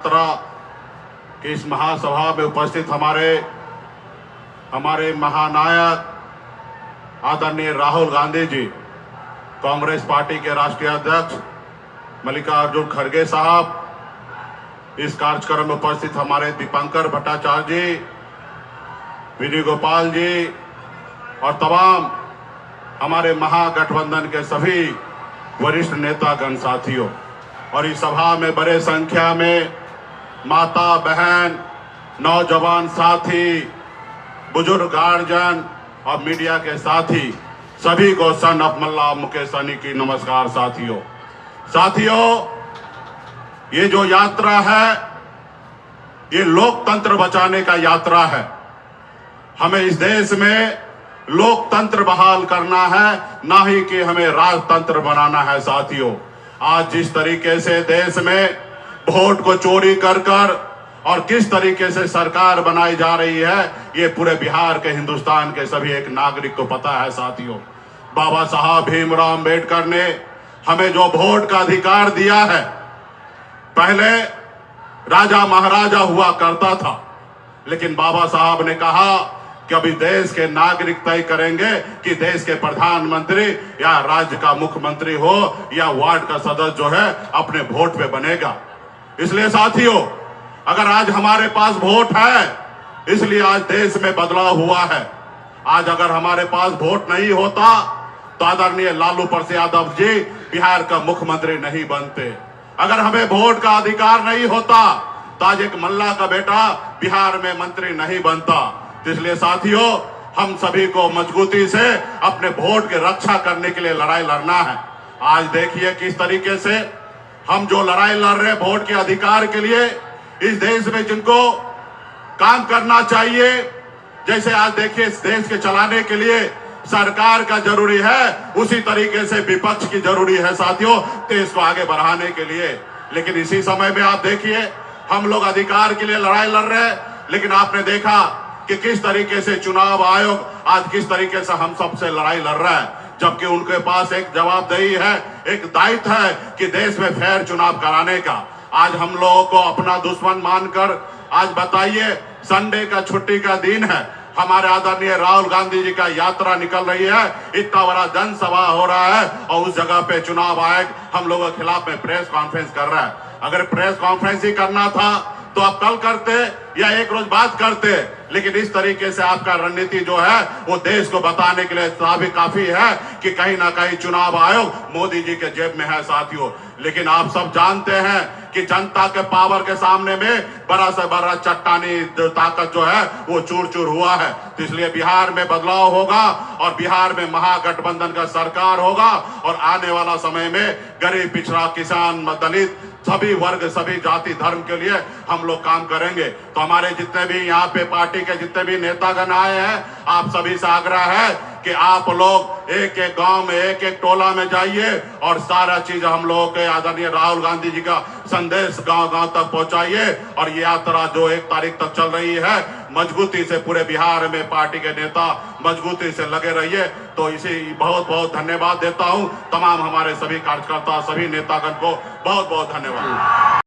यात्रा की इस महासभा में उपस्थित हमारे महानायक आदरणीय राहुल गांधी जी, कांग्रेस पार्टी के राष्ट्रीय अध्यक्ष मल्लिकार्जुन खड़गे साहब, इस कार्यक्रम में उपस्थित हमारे दीपंकर भट्टाचार्य जी, विजय गोपाल जी और तमाम हमारे महागठबंधन के सभी वरिष्ठ नेतागण साथियों, और इस सभा में बड़े संख्या में माता बहन, नौजवान साथी, बुजुर्ग गार्जियन और मीडिया के साथी सभी को सन ऑफ मल्ला मुकेश सहनी की नमस्कार। साथियों, ये जो यात्रा है ये लोकतंत्र बचाने का यात्रा है। हमें इस देश में लोकतंत्र बहाल करना है, ना ही कि हमें राजतंत्र बनाना है। साथियों, आज जिस तरीके से देश में वोट को चोरी कर और किस तरीके से सरकार बनाई जा रही है, ये पूरे बिहार के, हिंदुस्तान के सभी एक नागरिक को पता है। साथियों, बाबा साहब भीमराव अंबेडकर ने हमें जो वोट का अधिकार दिया है, पहले राजा महाराजा हुआ करता था, लेकिन बाबा साहब ने कहा कि अभी देश के नागरिक तय करेंगे कि देश के प्रधानमंत्री या राज्य का मुख्यमंत्री हो या वार्ड का सदस्य जो है अपने वोट पे बनेगा। इसलिए साथियों, अगर आज हमारे पास वोट है, इसलिए आज देश में बदलाव हुआ है। आज अगर हमारे पास वोट नहीं होता तो आदरणीय लालू प्रसाद यादव जी बिहार का मुख्यमंत्री नहीं बनते। अगर हमें वोट का अधिकार नहीं होता तो आज एक मल्ला का बेटा बिहार में मंत्री नहीं बनता। इसलिए साथियों, हम सभी को मजबूती से अपने वोट की रक्षा करने के लिए लड़ाई लड़ना है। आज देखिए किस तरीके से हम जो लड़ाई लड़ रहे हैं वोट के अधिकार के लिए, इस देश में जिनको काम करना चाहिए, जैसे आज देखिए इस देश के चलाने के लिए सरकार का जरूरी है, उसी तरीके से विपक्ष की जरूरी है साथियों, देश को आगे बढ़ाने के लिए। लेकिन इसी समय में आप देखिए हम लोग अधिकार के लिए लड़ाई लड़ रहे हैं, लेकिन आपने देखा कि किस तरीके से चुनाव आयोग आज किस तरीके से हम सबसे लड़ाई लड़ रहा है, जबकि उनके पास एक जवाबदेही है, एक दायित्व है कि देश में फेयर चुनाव कराने का। आज हम लोगों को अपना दुश्मन मानकर, आज बताइए संडे का छुट्टी का दिन है, हमारे आदरणीय राहुल गांधी जी का यात्रा निकल रही है, इतना बड़ा जनसभा हो रहा है और उस जगह पे चुनाव आयोग हम लोगों के खिलाफ में प्रेस कॉन्फ्रेंस कर रहा है। अगर प्रेस कॉन्फ्रेंस ही करना था तो आप कल करते या एक रोज बाद करते, लेकिन इस तरीके से आपका रणनीति जो है वो देश को बताने के लिए काफी है कि कहीं ना कहीं चुनाव आयोग मोदी जी के जेब में है। साथियों, लेकिन आप सब जानते हैं कि जनता के पावर के सामने में बड़ा से बड़ा चट्टानी ताकत जो है वो चूर चूर हुआ है। तो इसलिए बिहार में बदलाव होगा और बिहार में महागठबंधन का सरकार होगा, और आने वाला समय में गरीब, पिछड़ा, किसान, दलित, सभी वर्ग, सभी जाति धर्म के लिए हम लोग काम करेंगे। तो हमारे जितने भी यहाँ पे पार्टी के जितने भी नेतागण आए हैं, आप सभी से आग्रह है कि आप लोग एक एक गांव में, एक एक टोला में जाइए और सारा चीज हम लोगों के आदरणीय राहुल गांधी जी का संदेश गांव गांव तक पहुंचाइए। और ये यात्रा जो 1 तारीख तक चल रही है, मजबूती से पूरे बिहार में पार्टी के नेता मजबूती से लगे रहिए। तो इसी बहुत बहुत धन्यवाद देता हूं तमाम हमारे सभी कार्यकर्ता, सभी नेतागण को बहुत बहुत धन्यवाद।